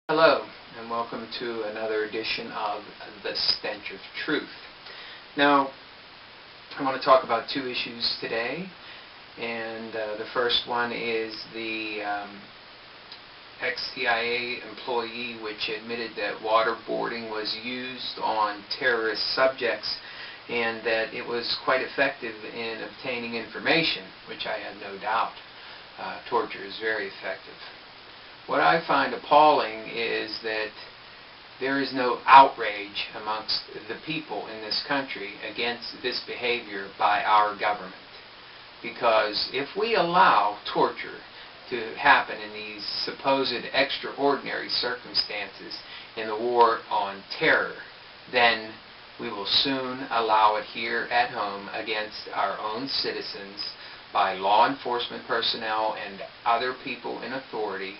Hello, and welcome to another edition of the Stench of Truth. Now, I want to talk about two issues today, and the first one is the ex-CIA employee which admitted that waterboarding was used on terrorist subjects and that it was quite effective in obtaining information, which I had no doubt. Torture is very effective. What I find appalling is that there is no outrage amongst the people in this country against this behavior by our government. Because if we allow torture to happen in these supposed extraordinary circumstances in the war on terror, then we will soon allow it here at home against our own citizens by law enforcement personnel and other people in authority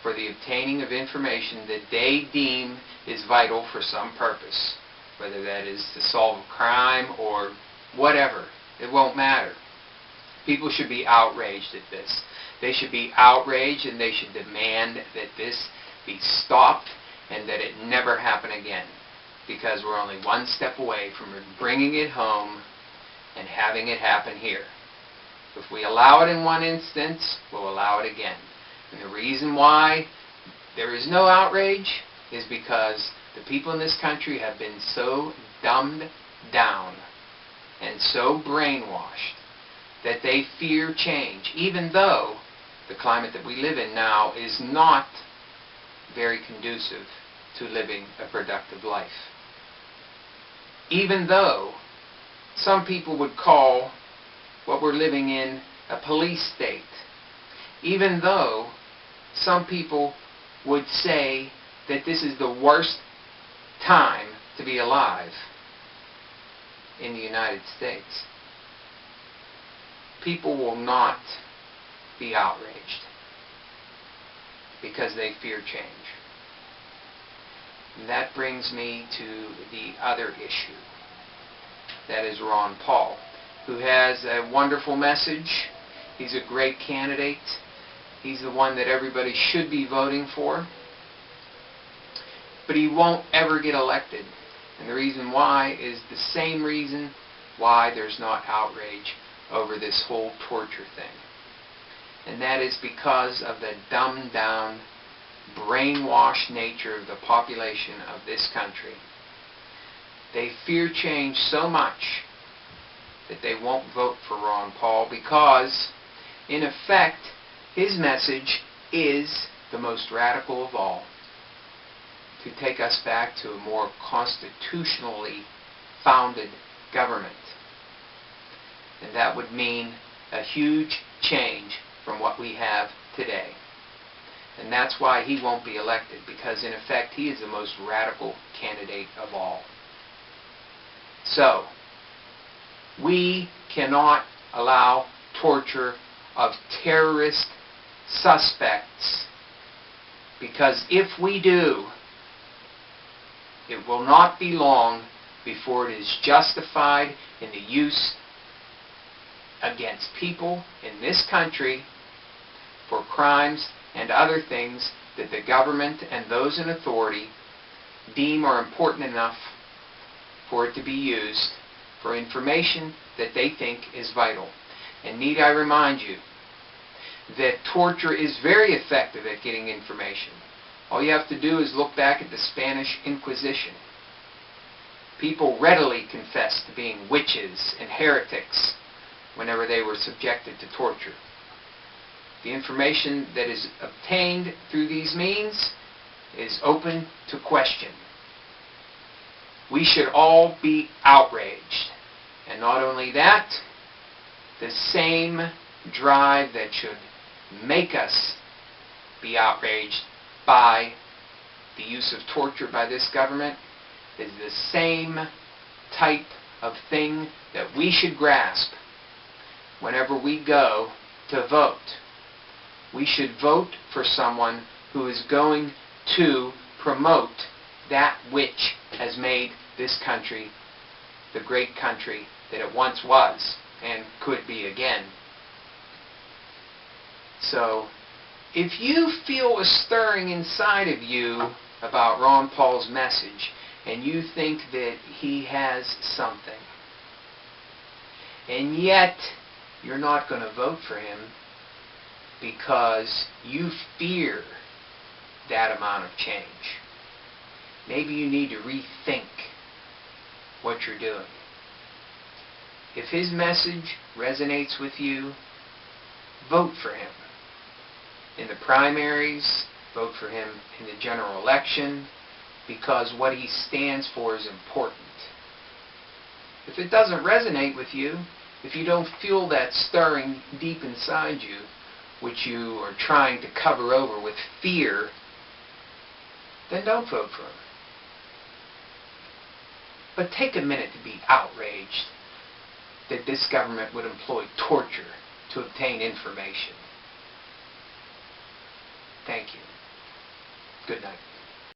for the obtaining of information that they deem is vital for some purpose, whether that is to solve a crime or whatever. It won't matter. People should be outraged at this. They should be outraged and they should demand that this be stopped and that it never happen again, because we're only one step away from bringing it home and having it happen here. If we allow it in one instance, we'll allow it again. And the reason why there is no outrage is because the people in this country have been so dumbed down and so brainwashed that they fear change, even though the climate that we live in now is not very conducive to living a productive life. Even though some people would call what we're living in a police state. Even though some people would say that this is the worst time to be alive in the United States. People will not be outraged because they fear change. And that brings me to the other issue. That is Ron Paul, who has a wonderful message. He's a great candidate. He's the one that everybody should be voting for. But he won't ever get elected. And the reason why is the same reason why there's not outrage over this whole torture thing. And that is because of the dumbed down, brainwashed nature of the population of this country. They fear change so much that they won't vote for Ron Paul because, in effect, his message is the most radical of all, to take us back to a more constitutionally founded government. And that would mean a huge change from what we have today. And that's why he won't be elected, because in effect he is the most radical candidate of all. So, we cannot allow torture of terrorist suspects, because if we do, it will not be long before it is justified in the use against people in this country for crimes and other things that the government and those in authority deem are important enough for it to be used for information that they think is vital. And need I remind you that torture is very effective at getting information. All you have to do is look back at the Spanish Inquisition. People readily confessed to being witches and heretics whenever they were subjected to torture. The information that is obtained through these means is open to question. We should all be outraged. And not only that, the same drive that should make us be outraged by the use of torture by this government is the same type of thing that we should grasp whenever we go to vote. We should vote for someone who is going to promote that which has made this country the great country that it once was and could be again. So If you feel a stirring inside of you about Ron Paul's message, and you think that he has something, and yet you're not going to vote for him because you fear that amount of change, maybe you need to rethink what you're doing. If his message resonates with you, vote for him. In the primaries, vote for him in the general election, because what he stands for is important. If it doesn't resonate with you, if you don't feel that stirring deep inside you, which you are trying to cover over with fear, then don't vote for him. But take a minute to be outraged that this government would employ torture to obtain information. Thank you. Good night.